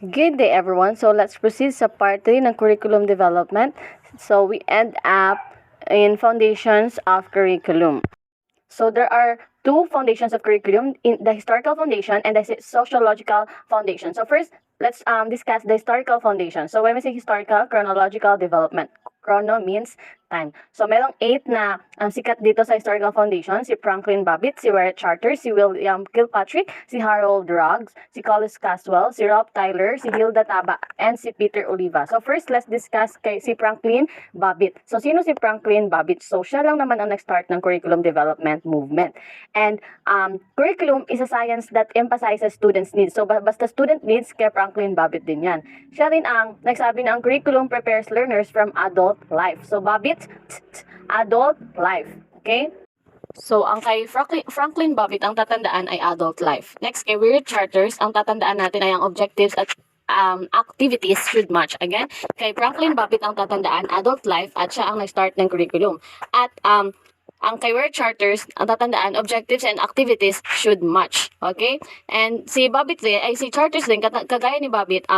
Good day everyone. So let's proceed sa part 3 ng curriculum development. So we end up in foundations of curriculum. So there are two foundations of curriculum, in the historical foundation and the sociological foundation. So first, let's discuss the historical foundation. So when we say historical, chronological development. Chrono means time. So merong 8 na sikat dito sa historical foundation, si Franklin Babbitt, si Wyatt Charter, si William Kilpatrick, si Harold Ruggs, si Collis Caswell, si Ralph Tyler, si Hilda Taba, and si Peter Oliva. So first, let's discuss si Franklin Babbitt. So sino si Franklin Babbitt? So siya lang naman ang nag-start ng curriculum development movement. And curriculum is a science that emphasizes students' needs. So basta student needs, kay Franklin Babbitt din yan. Siya rin ang nagsabi na ang curriculum prepares learners from adult life. So Babbitt, adult life. Okay? So, ang kay Franklin Babbitt, ang tatandaan ay adult life. Next, kay Wyatt Charters, ang tatandaan natin ay ang objectives at activities should match. Again, kay Franklin Babbitt, ang tatandaan adult life at siya ang nag-start ng curriculum. At ang kay Wyatt Charters, ang tatandaan, objectives and activities should match. Okay? And si Babbitt din, ay si Charters din, kagaya ni Babbitt,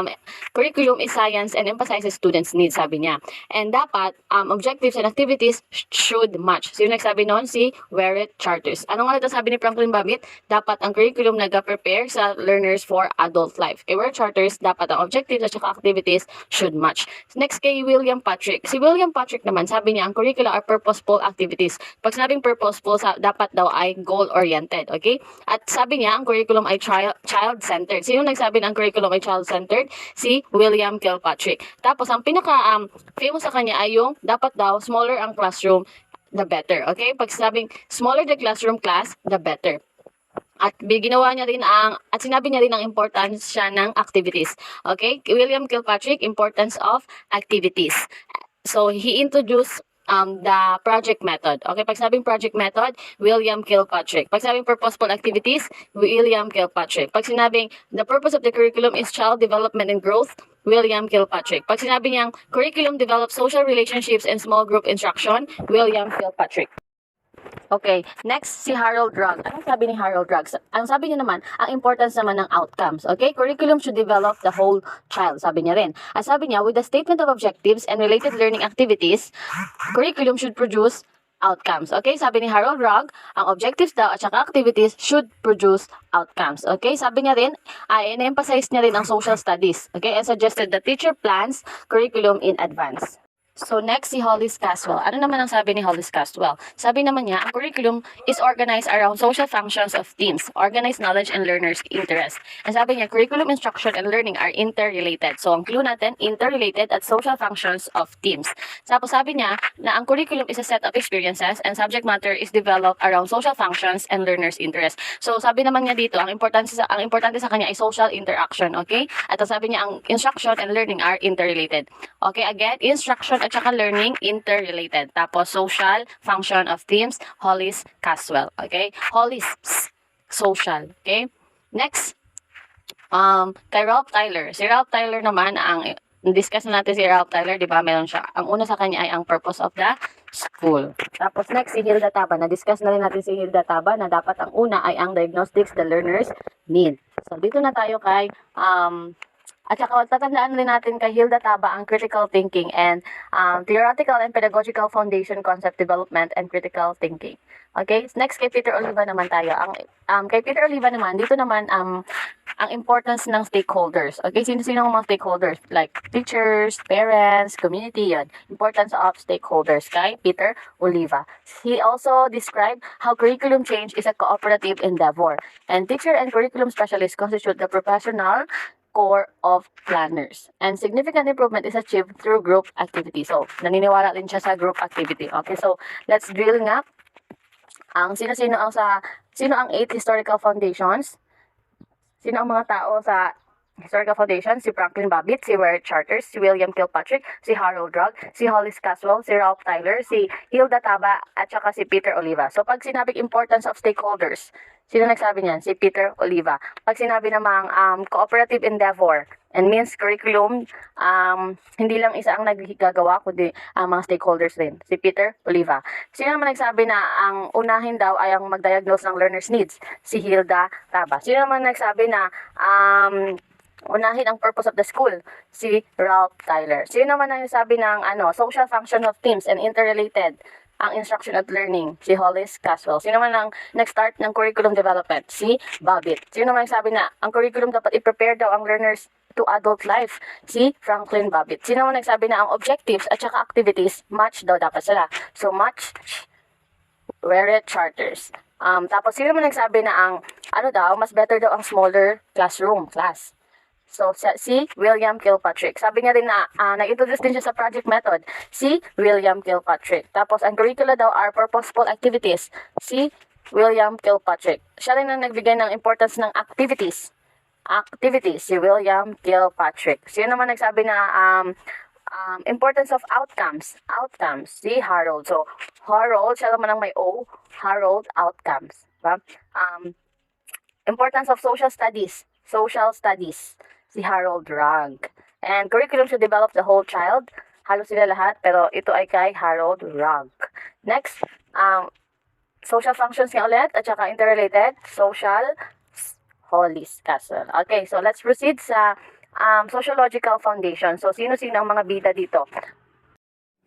curriculum is science and emphasizes students' needs, sabi niya. And dapat, objectives and activities should match. Sino nagsabi noon? Si Wyatt Charters. Ano nga ito sabi ni Franklin Babbitt? Dapat ang curriculum nag-prepare sa learners for adult life. Kay Wyatt Charters, dapat ang objectives at saka activities should match. Next, kay William Patrick. Si William Patrick naman, sabi niya, ang curricula are purposeful activities. Pag sinabing purposeful, dapat daw ay goal-oriented, okay? At sabi niya, ang curriculum ay child-centered. Sino nagsabi na ang curriculum ay child-centered? Si William Kilpatrick. Tapos, ang pinaka-famous sa kanya ay yung dapat daw smaller ang classroom, the better, okay? Pag sinabing smaller the classroom class, the better. At ginawa niya rin at sinabi niya rin ang importance siya ng activities. Okay? William Kilpatrick, importance of activities. So, he introduced the project method. Okay, pag sabing project method, William Kilpatrick. Pag sabing purposeful activities, William Kilpatrick. Pag sinabing the purpose of the curriculum is child development and growth, William Kilpatrick. Pag sinabi niyang curriculum develops social relationships and small group instruction, William Kilpatrick. Okay, next si Harold Ruggs. Anong sabi ni Harold Ruggs? Ang sabi niya naman, ang importance naman ng outcomes. Okay, curriculum should develop the whole child, sabi niya rin. At sabi niya, with the statement of objectives and related learning activities, curriculum should produce outcomes. Okay, sabi ni Harold Ruggs, ang objectives daw at saka activities should produce outcomes. Okay, sabi niya rin, in-emphasize niya rin ang social studies. Okay, and suggested the teacher plans curriculum in advance. So next, si Hollis Caswell. Ano naman ang sabi ni Hollis Caswell? Sabi naman niya, ang curriculum is organized around social functions of teams, organized knowledge and learners' interest. And sabi niya, curriculum instruction and learning are interrelated. So ang clue natin, interrelated at social functions of teams. Tapos sabi niya na ang curriculum is a set of experiences and subject matter is developed around social functions and learners' interest. So sabi naman niya dito, ang importante sa kanya ay social interaction, okay? At sabi niya, ang instruction and learning are interrelated. Okay, again, instruction at saka learning interrelated. Tapos social function of teams, Hollis Caswell. Okay? Hollis social. Okay? Next, kay Ralph Tyler. Si Ralph Tyler naman, discuss na natin si Ralph Tyler, di ba? Meron siya. Ang una sa kanya ay ang purpose of the school. Tapos next, si Hilda Taba. Na-discuss na rin natin si Hilda Taba na dapat ang una ay ang diagnostics the learners need. So, dito na tayo kay at saka tatandaan rin natin kay Hilda Taba ang critical thinking and theoretical and pedagogical foundation concept development and critical thinking. Okay? Next kay Peter Oliva naman tayo. Kay Peter Oliva naman, dito naman ang importance ng stakeholders. Okay? Sino-sino ang mga stakeholders? Like teachers, parents, community, yun. Importance of stakeholders kay Peter Oliva. He also described how curriculum change is a cooperative endeavor. And teacher and curriculum specialists constitute the professional core of planners. And significant improvement is achieved through group activity. So, naniniwala din siya sa group activity. Okay, so let's drill nga. Sino ang 8 historical foundations? Sino ang mga tao sa historical foundation? Si Franklin Babbitt, si Wyatt Charters, si William Kilpatrick, si Harold Ruggs, si Hollis Caswell, si Ralph Tyler, si Hilda Taba, at saka si Peter Oliva. So, pag sinabing importance of stakeholders, sino nagsabi niyan? Si Peter Oliva. Pag sinabi namang cooperative endeavor, and means curriculum, hindi lang isa ang naggagawa, kundi ang mga stakeholders din. Si Peter Oliva. Sino naman nagsabi na ang unahin daw ay ang mag-diagnose ng learners' needs? Si Hilda Taba. Sino naman nagsabi na Unahin ang purpose of the school, si Ralph Tyler. Sino naman ang sabi ng social function of teams and interrelated ang instruction at learning, si Hollis Caswell. Sino naman ang nag-start ng curriculum development, si Babbitt. Sino naman ang sabi na ang curriculum dapat i-prepare daw ang learners to adult life, si Franklin Babbitt. Sino naman nagsabi na ang objectives at saka activities match daw dapat sila. So match Weret Charters. Tapos sino naman nagsabi na ang mas better daw ang smaller class. So, si William Kilpatrick. Sabi niya din na nag-introduce din siya sa project method, si William Kilpatrick. Tapos, ang curricula daw are purposeful activities, si William Kilpatrick. Siya rin ang nagbigay ng importance ng activities, si William Kilpatrick. Sino naman nagsabi na importance of outcomes, si Harold. So, Harold, siya naman ang may O, Harold Outcomes. Diba? Importance of social studies, si Harold Rugg. And curriculum should develop the whole child. Halos sila lahat, pero ito ay kay Harold Rugg. Next, social functions nga ulit, at saka interrelated, social, Hollis Caswell. Okay, so let's proceed sa sociological foundation. So, sino-sino ang mga bida dito?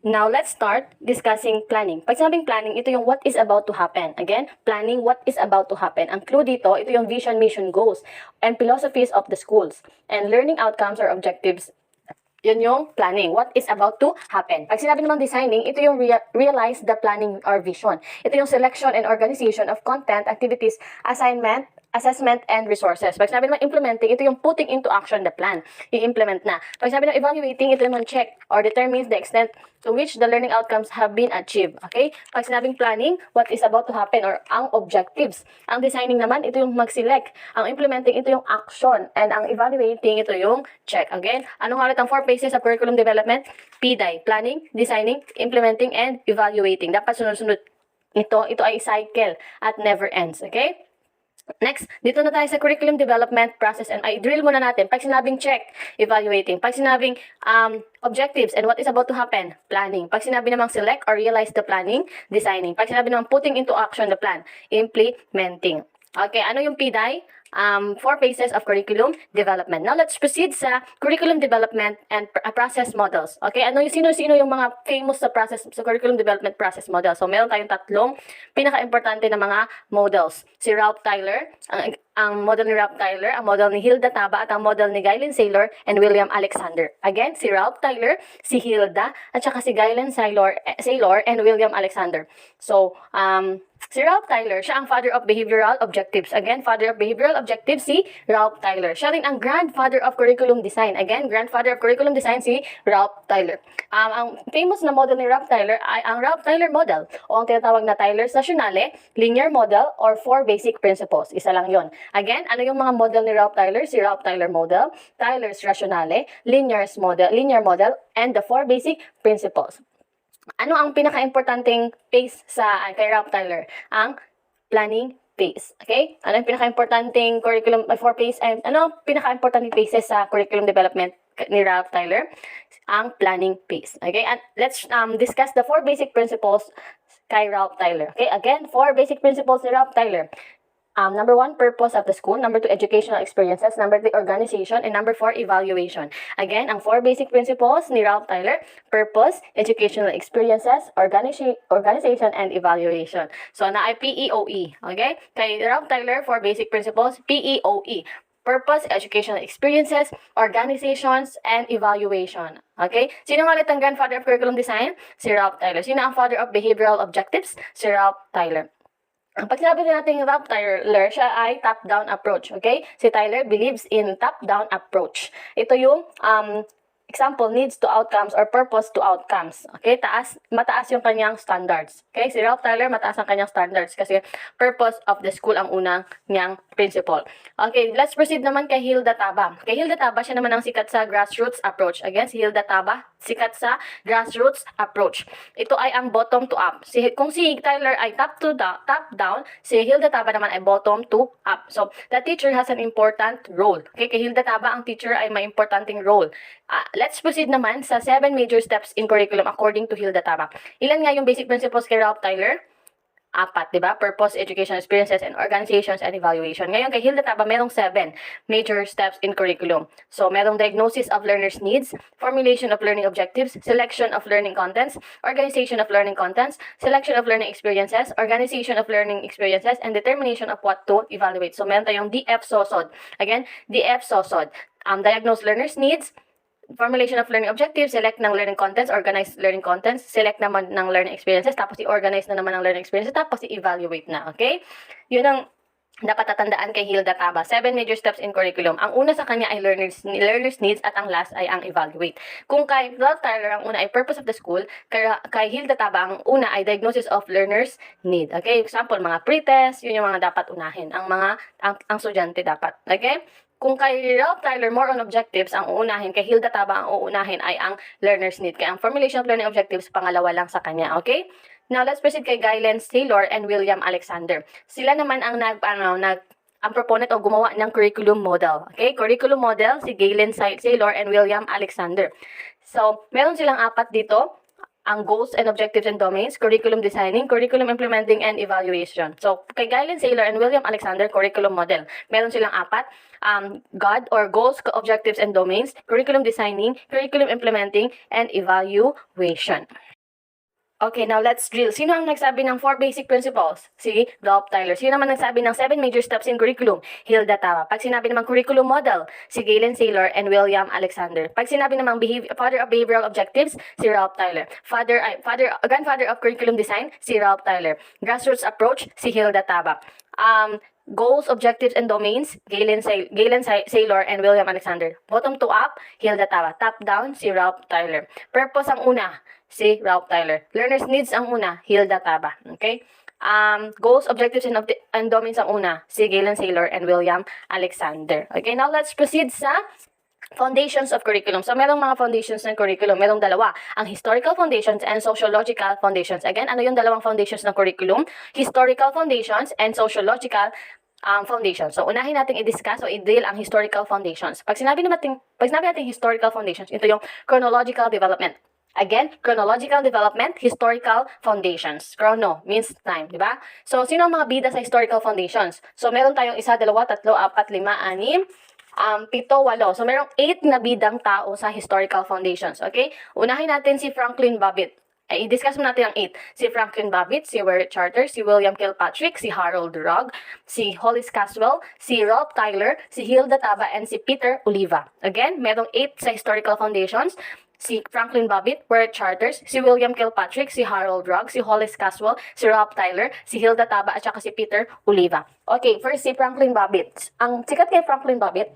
Now, let's start discussing planning. Pag sinabing planning, ito yung what is about to happen. Again, planning what is about to happen. Ang clue dito, ito yung vision, mission, goals, and philosophies of the schools. And learning outcomes or objectives, yun yung planning. What is about to happen. Pag sinabi namang designing, ito yung realize the planning or vision. Ito yung selection and organization of content, activities, assignment, assessment, and resources. Pag sinabi naman implementing, ito yung putting into action the plan. I-implement na. Pag sinabi ng evaluating, ito yung check or determines the extent to which the learning outcomes have been achieved. Okay? Pag sinabing planning, what is about to happen or ang objectives. Ang designing naman, ito yung mag-select. Ang implementing, ito yung action. And ang evaluating, ito yung check. Again, ano nga ulit ang 4 phases of curriculum development? PDI, planning, designing, implementing, and evaluating. Dapat sunod-sunod. Ito ay cycle at never ends. Okay? Next, dito na tayo sa curriculum development process and i-drill muna natin. Pag sinabing check, evaluating. Pag sinabing objectives and what is about to happen, planning. Pag sinabi namang select or realize the planning, designing. Pag sinabi namang putting into action the plan, implementing. Okay, ano yung PDI? 4 phases of curriculum development. Now, let's proceed sa curriculum development and process models. Okay, sino-sino yung mga famous sa curriculum development process model? So, meron tayong tatlong pinaka-importante na mga models. Si Ralph Tyler, ang model ni Ralph Tyler, ang model ni Hilda Taba, at ang model ni Guylen Saylor and William Alexander. Again, si Ralph Tyler, si Hilda, at saka si Guylen Saylor and William Alexander. So, si Ralph Tyler, siya ang father of behavioral objectives. Again, father of behavioral objectives, si Ralph Tyler. Siya rin ang grandfather of curriculum design. Again, grandfather of curriculum design, si Ralph Tyler. Ang famous na model ni Ralph Tyler ay ang Ralph Tyler model o ang tinatawag na Tyler's Rationale, linear model, or 4 basic principles. Isa lang yon. Again, ano yung mga model ni Ralph Tyler? Si Ralph Tyler model, Tyler's Rationale, linear model, and the 4 basic principles. Ano ang pinaka-importanting phase kay Ralph Tyler? Ang planning phase. Okay? Ano yung pinaka-importanting curriculum, 4 phase, and ano pinaka-importanting phases sa curriculum development ni Ralph Tyler? Ang planning phase. Okay? And let's discuss the 4 basic principles kay Ralph Tyler. Okay? Again, 4 basic principles ni Ralph Tyler. Number 1, purpose of the school. Number 2, educational experiences. Number 3, organization. And number 4, evaluation. Again, ang 4 basic principles ni Ralph Tyler: purpose, educational experiences, organization, and evaluation. So, na ay PEOE. Okay? Kay Ralph Tyler, 4 basic principles, PEOE. Purpose, educational experiences, organizations, and evaluation. Okay? Sino nga ulit ang grandfather of curriculum design? Si Ralph Tyler. Sino ang father of behavioral objectives? Si Ralph Tyler. Pag sinabi natin Ralph Tyler, siya ay top-down approach, okay? Si Tyler believes in top-down approach. Ito yung example, needs to outcomes or purpose to outcomes. Okay? Mataas yung kanyang standards. Okay? Si Ralph Tyler, mataas ang kanyang standards kasi purpose of the school ang unang niyang principle. Okay, let's proceed naman kay Hilda Taba. Kay Hilda Taba, siya naman ang sikat sa grassroots approach. Again, si Hilda Taba, sikat sa grassroots approach. Ito ay ang bottom to up. Kung si Tyler ay top down, si Hilda Taba naman ay bottom to up. So, the teacher has an important role. Okay, kay Hilda Taba, ang teacher ay may importanting role. Let's proceed naman sa 7 major steps in curriculum according to Hilda Taba. Ilan nga yung basic principles kay Ralph Tyler? apat, di ba? Purpose, education, experiences, and organizations and evaluation. Ngayon, kay Hilda Taba, merong 7 major steps in curriculum. So, merong diagnosis of learners' needs, formulation of learning objectives, selection of learning contents, organization of learning contents, selection of learning experiences, organization of learning experiences, and determination of what to evaluate. So, meron tayong DF-SOSOD. Again, DF-SOSOD. Diagnose learners' needs, formulation of learning objectives, select ng learning contents, organize learning contents, select naman ng learning experiences, tapos i-organize na naman ng learning experiences, tapos i-evaluate na, okay? Yun ang dapat tatandaan kay Hilda Taba. 7 major steps in curriculum. Ang una sa kanya ay learners needs at ang last ay ang evaluate. Kung kay Ralph Tyler, ang una ay purpose of the school, kay Hilda Taba, ang una ay diagnosis of learners need. Okay? Example, mga pre-test, yun yung mga dapat unahin. Ang estudyante dapat. Okay? Kung kay Ralph Tyler, more on objectives, ang uunahin. Kay Hilda Taba, ang uunahin ay ang learner's need. Kaya ang formulation of learning objectives, pangalawa lang sa kanya. Okay? Now, let's proceed kay Guylen Saylor and William Alexander. Sila naman ang ang proponent o gumawa ng curriculum model. Okay? Curriculum model, si Guylen Saylor and William Alexander. So, meron silang 4 dito. Ang goals and objectives and domains, curriculum designing, curriculum implementing, and evaluation. So, kay Guylen Saylor and William Alexander, curriculum model. Meron silang 4. GOD or goals, objectives, and domains, curriculum designing, curriculum implementing, and evaluation. Okay, now let's drill. Sino ang nagsabi ng 4 basic principles? Si Ralph Tyler. Sino naman nagsabi ng 7 major steps in curriculum? Hilda Taba. Pag sinabi namang curriculum model, si Guylen Saylor and William Alexander. Pag sinabi namang father of behavioral objectives, si Ralph Tyler. Grandfather of curriculum design, si Ralph Tyler. Grassroots approach, si Hilda Taba. Goals, objectives, and domains, Guylen Saylor and William Alexander. Bottom to up, Hilda Taba. Top down, si Ralph Tyler. Purpose ang una, si Ralph Tyler. Learners needs ang una, Hilda Taba. Okay? Goals, objectives, and domains ang una, si Guylen Saylor and William Alexander. Okay, now let's proceed sa foundations of curriculum. So, merong mga foundations ng curriculum. Merong dalawa. Ang historical foundations and sociological foundations. Again, ano yung dalawang foundations ng curriculum? Historical foundations and sociological foundations. So, unahin natin i-discuss o i-drill ang historical foundations. Pag sinabi natin historical foundations, ito yung chronological development. Again, chronological development, historical foundations. Chrono means time, di ba? So, sino ang mga bida sa historical foundations? So, meron tayong 1, 2, 3, 4, 5, 6, 7, 8. So, merong 8 na bidang tao sa historical foundations. Okay? Unahin natin si Franklin Babbitt. I-discuss mo natin ang 8. Si Franklin Babbitt, si Ware Charter, si William Kilpatrick, si Harold Rugg, si Hollis Caswell, si Ralph Tyler, si Hilda Taba, and si Peter Oliva. Again, merong 8 sa historical foundations. Si Franklin Babbitt, Ware Charters, si William Kilpatrick, si Harold Rugg, si Hollis Caswell, si Ralph Tyler, si Hilda Taba, at saka si Peter Oliva. Okay, first si Franklin Babbitt. Ang sikat kay Franklin Babbitt,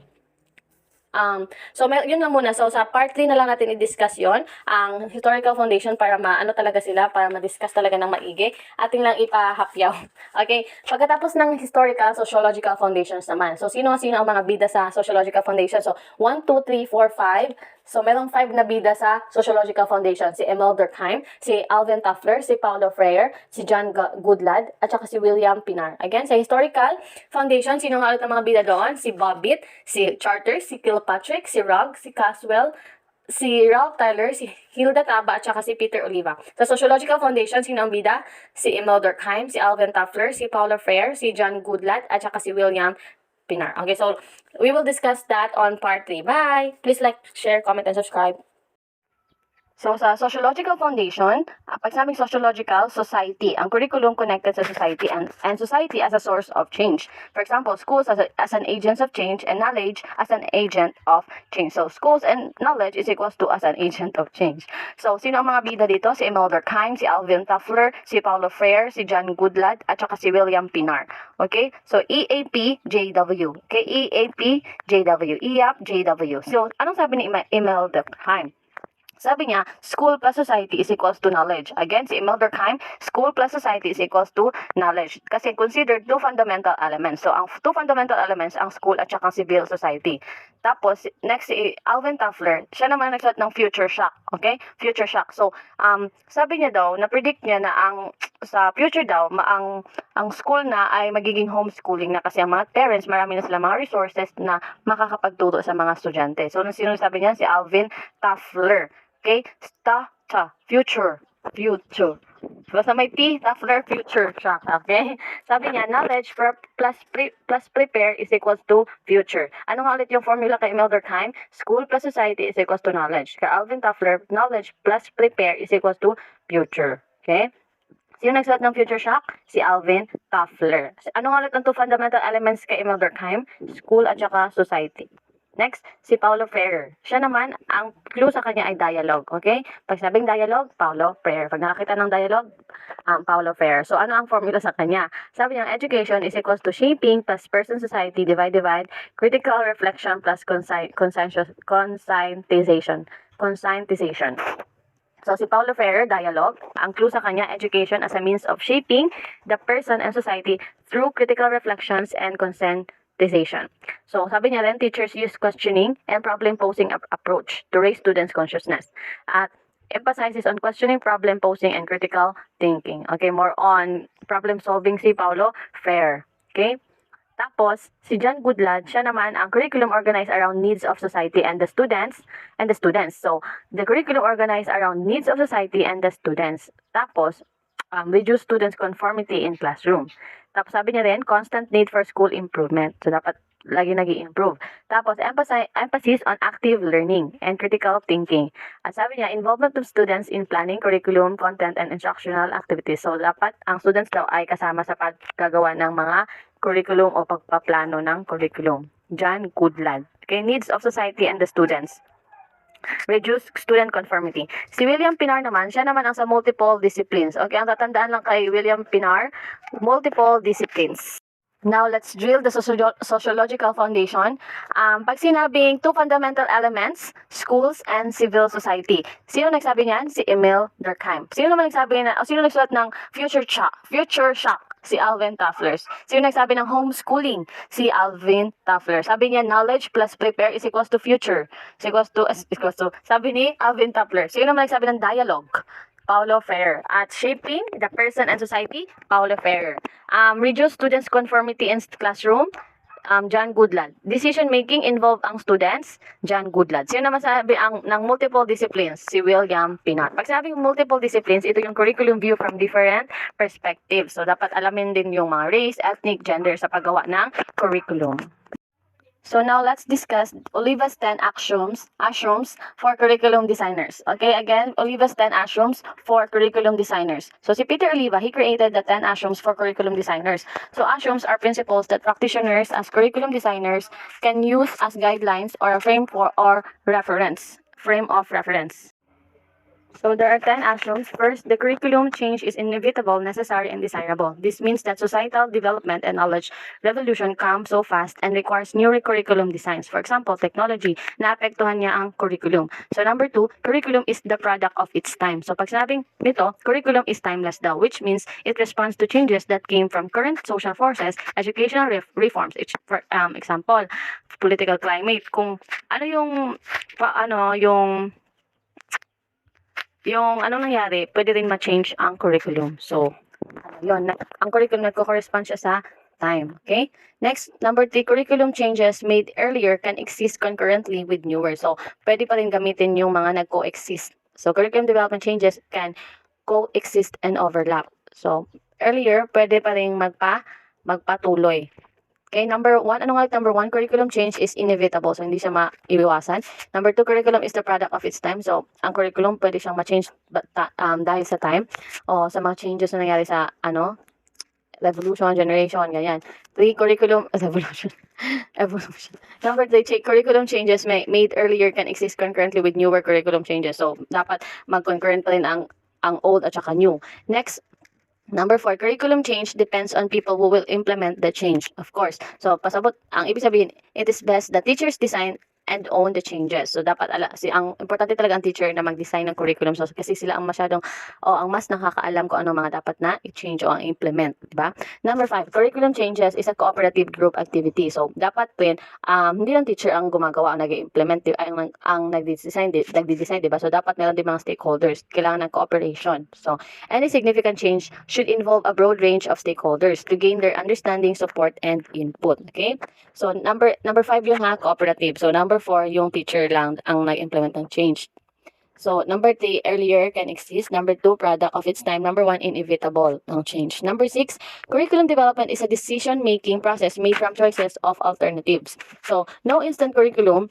yun lang muna. So, sa part 3 na lang natin i-discuss yon ang historical foundation para talaga sila, para ma-discuss talaga ng maigi. Ating lang ipahapyaw. Okay? Pagkatapos ng historical, sociological foundations naman. So, sino-sino ang mga bida sa sociological foundation? So, 1, 2, 3, 4, 5. So, merong 5 na bida sa sociological foundation. Si Emil Durkheim, si Alvin Toffler, si Paulo Freire, si John Goodlad, at saka si William Pinar. Again, sa historical foundation, sino nga ulit ang mga bida doon? Si Babbitt, si Charters, si Kilpatrick, si Rugg, si Caswell, si Ralph Tyler, si Hilda Taba, at saka si Peter Oliva. Sa sociological foundation, sino ang bida? Si Emil Durkheim, si Alvin Toffler, si Paulo Freire, si John Goodlad, at saka si William Pinar. Okay, so we will discuss that on part 3. Bye! Please like, share, comment, and subscribe. So, sa sociological foundation, pag sabing sociological, society. Ang curriculum connected sa society and society as a source of change. For example, schools as an agent of change and knowledge as an agent of change. So, schools and knowledge is equals to as an agent of change. So, sino ang mga bida dito? Si Emil Durkheim, si Alvin Toffler, si Paulo Freire, si John Goodlad, at saka si William Pinar. Okay? So, EAP, JW. Okay? EAP, JW. EAP, JW. So, anong sabi ni Emil Durkheim? Sabi niya, school plus society is equals to knowledge. Again, si Emil Durkheim, school plus society is equals to knowledge. Kasi considered 2 fundamental elements. So, ang 2 fundamental elements, ang school at saka civil society. Tapos, next si Alvin Toffler, siya naman nagsulat ng future shock. Okay? Future shock. So, sabi niya daw, na-predict niya na sa future daw, ang school na ay magiging homeschooling na kasi ang mga parents, marami na sila mga resources na makakapagturo sa mga estudyante. So, sino sabi niya? Si Alvin Toffler. Okay? Future. future. Basta may T, Toffler, future shock. Okay? Sabi niya, knowledge plus prepare is equals to future. Ano nga ulit yung formula kay Imelda Durkheim? School plus society is equals to knowledge. Kay Alvin Toffler, knowledge plus prepare is equals to future. Okay? Sino nagsulat ng future shock? Si Alvin Toffler. Ano nga ulit ang two fundamental elements kay Imelda Durkheim? School at saka society. Next, si Paulo Freire. Siya naman, ang clue sa kanya ay dialogue. Okay? Pag sabing dialogue, Paulo Freire. Pag nakakita ng dialogue, Paulo Freire. So, ano ang formula sa kanya? Sabi niya, education is equals to shaping plus person society divide, critical reflection plus conscientization. So, si Paulo Freire, dialogue. Ang clue sa kanya, education as a means of shaping the person and society through critical reflections and conscientization. So, sabi niya rin, teachers use questioning and problem-posing approach to raise students' consciousness. At emphasizes on questioning, problem-posing, and critical thinking. Okay, more on problem-solving si Paulo Freire. Okay? Tapos, si John Goodlad, siya naman ang curriculum organized around needs of society and the students. So, the curriculum organized around needs of society and the students. Tapos, reduce students' conformity in classroom. Tapos, sabi niya rin, constant need for school improvement. So, dapat lagi nag-i-improve. Tapos, emphasis on active learning and critical thinking. At sabi niya, involvement of students in planning, curriculum, content, and instructional activities. So, dapat ang students daw ay kasama sa paggagawa ng mga curriculum o pagpaplano ng curriculum. John Goodlad. Okay, needs of society and the students. Reduce student conformity. Si William Pinar naman, siya naman ang sa multiple disciplines. Okay, ang tatandaan lang kay William Pinar, multiple disciplines. Now, let's drill the sociological foundation. Pag sinabing two fundamental elements, schools and civil society. Sino nagsabi niyan? Si Emil Durkheim. Sino naman nagsabi sino nagsulat ng future shock? Si Alvin Toffler. Sino nagsabi ng homeschooling? Si Alvin Toffler. Sabi niya, knowledge plus prepare is equals to future. Is equals to, sabi ni Alvin Toffler. Sino naman nagsabi ng dialogue? Paulo Freire. At shaping the person and society, Paulo Freire. Reduce students' conformity in classroom, John Goodlad. Decision making involve ang students, John Goodlad. Sino naman sabi ng multiple disciplines? Si William Pinar. Pag sabing multiple disciplines, ito yung curriculum view from different perspectives. So, dapat alamin din yung mga race, ethnic, gender sa paggawa ng curriculum. So now let's discuss Oliva's 10 axioms for curriculum designers. Okay, again, Oliva's 10 axioms for curriculum designers. So si Peter Oliva, he created the 10 axioms for curriculum designers. So axioms are principles that practitioners as curriculum designers can use as guidelines or a frame of reference. So there are 10 axioms. First, the curriculum change is inevitable, necessary, and desirable. This means that societal development and knowledge revolution come so fast and requires new curriculum designs. For example, technology, naapektuhan niya ang curriculum. So number 2, curriculum is the product of its time. So pag sinabing nito, curriculum is timeless daw, which means it responds to changes that came from current social forces, educational reforms. For example, political climate. Kung ano yung anong nangyari, pwede rin ma-change ang curriculum. So, ang curriculum nagko-correspond siya sa time. Okay? Next, number 3, curriculum changes made earlier can exist concurrently with newer. So, pwede pa rin gamitin yung mga nag-coexist. So, curriculum development changes can coexist and overlap. So, earlier, pwede pa rin magpatuloy. Okay, number 1, number 1, curriculum change is inevitable. So, hindi siya maiiwasan. Number 2, curriculum is the product of its time. So, ang curriculum pwede siyang ma-change dahil sa time o sa mga changes na nangyari sa, revolution, generation, ganyan. 3, curriculum, evolution. Number 3, curriculum changes made earlier can exist concurrently with newer curriculum changes. So, dapat mag-concurrent pa rin ang old at saka new. Next, number 4, curriculum change depends on people who will implement the change, of course. So, pasabot, ang ibig sabihin, it is best that teachers design and own the changes. So, dapat ang importante talaga ang teacher na mag-design ng curriculum. So, kasi sila ang ang mas nakakaalam kung ano mga dapat na i-change o ang implement, diba? Number 5, curriculum changes is a cooperative group activity. So, dapat din, hindi lang teacher ang gumagawa, ang nag-implement, ang nag-design, diba? So, dapat meron din mga stakeholders. Kailangan ng cooperation. So, any significant change should involve a broad range of stakeholders to gain their understanding, support, and input. Okay? So, number 5 yung cooperative. So, number 4, yung teacher lang ang nag-implement ng change. So, number 3, earlier can exist. Number 2, product of its time. Number 1, inevitable, no change. Number 6, curriculum development is a decision-making process made from choices of alternatives. So, no instant curriculum.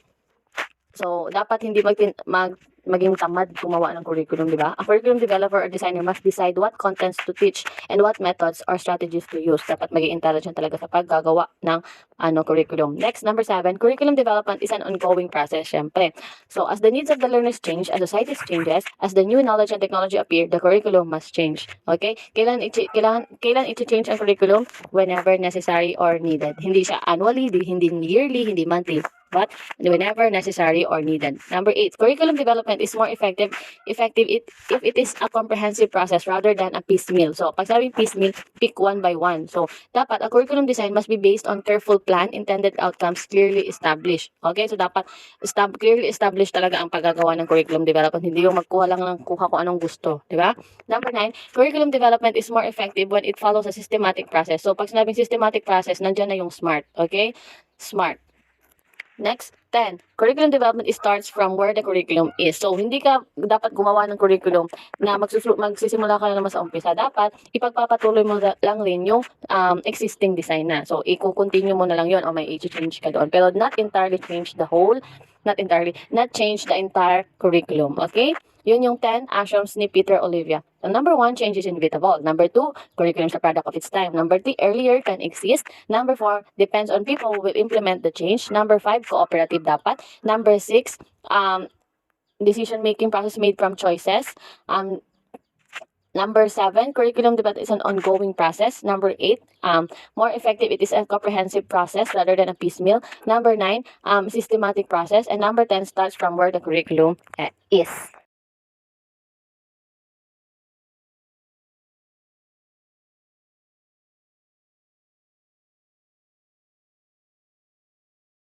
So, dapat hindi maging tamad gumawa ng curriculum, di ba? A curriculum developer or designer must decide what contents to teach and what methods or strategies to use. Dapat maging intelligent talaga sa paggagawa ng curriculum. Next, number 7, curriculum development is an ongoing process, syempre. So, as the needs of the learners change, as society changes, as the new knowledge and technology appear, the curriculum must change. Okay? Kailan i-change ang curriculum? Whenever necessary or needed. Hindi siya annually, hindi yearly, hindi monthly, but whenever necessary or needed. Number 8, curriculum development is more effective if it is a comprehensive process rather than a piecemeal. So, pag sabing piecemeal, pick one by one. So, dapat a curriculum design must be based on careful plan, intended outcomes clearly established. Okay? So, dapat clearly established talaga ang paggagawa ng curriculum development. Hindi yung magkuha lang ng kuha ko anong gusto. Di ba? Number 9, curriculum development is more effective when it follows a systematic process. So, pag sinabing systematic process, nandyan na yung SMART. Okay? SMART. Next, 10. Curriculum development starts from where the curriculum is. So, hindi ka dapat gumawa ng curriculum na magsisimula ka na naman sa umpisa. Dapat, ipagpapatuloy mo lang rin yung existing design na. So, i-continue mo na lang yun o may i-change ka doon. Pero not change the entire curriculum. Okay? Yun yung 10 actions ni Peter Olivia. So, number 1, change is inevitable. Number 2, curriculum is a product of its time. Number 3, earlier can exist. Number 4, depends on people who will implement the change. Number 5, cooperative dapat. Number 6, decision-making process made from choices. Number 7, curriculum development is an ongoing process. Number 8, more effective, it is a comprehensive process rather than a piecemeal. Number 9, systematic process. And number 10, starts from where the curriculum is.